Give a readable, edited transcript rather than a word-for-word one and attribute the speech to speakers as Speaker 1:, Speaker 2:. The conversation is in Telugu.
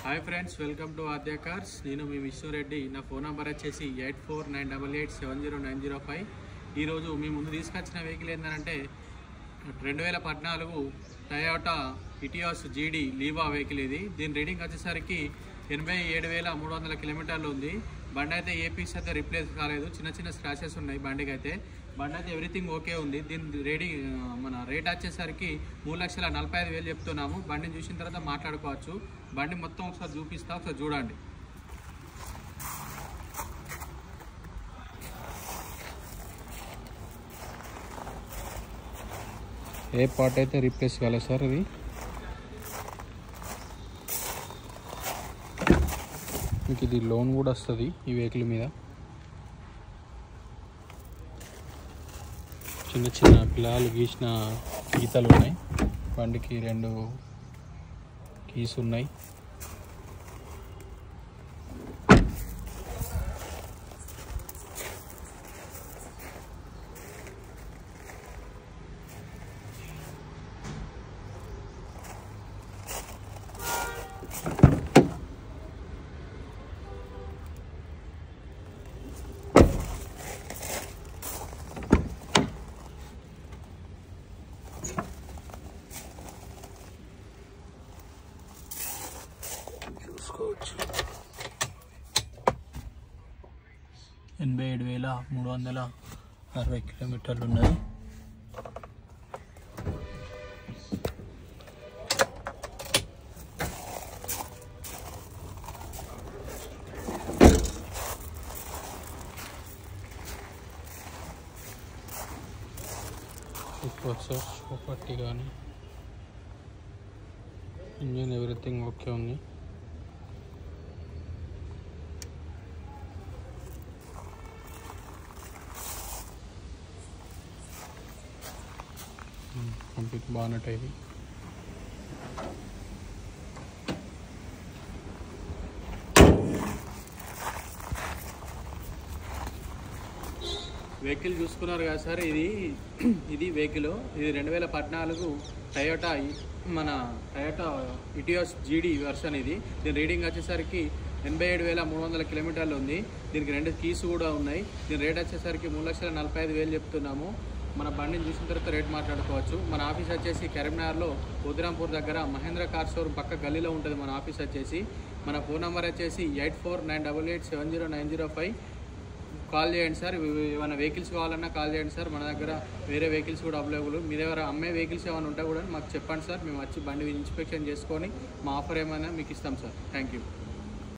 Speaker 1: Hi friends, welcome to Aadya cars. నేను మీ విష్ణురెడ్డి. నా ఫోన్ నెంబర్ వచ్చేసి 8498870905. ఈరోజు మీ ముందు తీసుకొచ్చిన వెహికల్ ఏంటంటే 2014 టయోటా ఇటియోస్ జీడీ లీవా వెహికల్. దీని రీడింగ్ వచ్చేసరికి 87,300 కిలోమీటర్లు ఉంది. బండి అయితే ఏ పీస్ అయితే రిప్లేస్ కాలేదు, చిన్న చిన్న స్క్రాచెస్ ఉన్నాయి బండి అయితే ఎవ్రీథింగ్ ఓకే ఉంది. దీని రేట్ వచ్చేసరికి 3,45,000 చెప్తున్నాము. బండిని చూసిన తర్వాత మాట్లాడుకోవచ్చు. బండి మొత్తం ఒకసారి చూపిస్తా, ఒకసారి చూడండి. ఏ పార్ట్ అయితే రీప్లేస్ కాలేదు సార్. మీకు ఇది లోన్ కూడా వస్తుంది ఈ వెహికల్ మీద. చిన్న చిన్న పిల్లలు గీసిన గీతలు ఉన్నాయి. బండికి 2 కీస్ ఉన్నాయి. చూసుకోవచ్చు 87,360 కిలోమీటర్లు ఉన్నాయి. ప్రాపర్టీ కానీ ఇంజిన్ ఎవ్రీథింగ్ ఓకే ఉంది. కంప్లీట్ బానెట్ ఇది. వెహికల్ చూసుకున్నారు కదా సార్. ఇది వెహికల్. ఇది 2014 టయోటా ఇటియోస్ జీడీ వెర్షన్. దీని రీడింగ్ వచ్చేసరికి 87,300 కిలోమీటర్లు ఉంది. దీనికి 2 కీస్ కూడా ఉన్నాయి. దీని రేట్ వచ్చేసరికి 3,45,000 చెప్తున్నాము. మన బండిని చూసిన తర్వాత రేట్ మాట్లాడుకోవచ్చు. మన ఆఫీస్ వచ్చేసి కరీంనగర్లో ఉదిరాంపూర్ దగ్గర మహేంద్ర కార్ షోరూమ్ పక్క గల్లీలో ఉంటుంది మన ఆఫీస్ వచ్చేసి. మన ఫోన్ నెంబర్ వచ్చేసి 8498870905. కాల్ చేయండి సార్. ఏమైనా వెహికల్స్ కావాలన్నా కాల్ చేయండి సార్. మన దగ్గర వేరే వెహికల్స్ కూడా అవైలబుల్. మీ దగ్గర అమ్మే వెహికల్స్ ఏమైనా ఉంటే కూడా మాకు చెప్పండి సార్. మేము వచ్చి బండి ఇన్స్పెక్షన్ చేసుకొని మా ఆఫర్ ఏమైనా మీకు ఇస్తాం సార్. Thank you.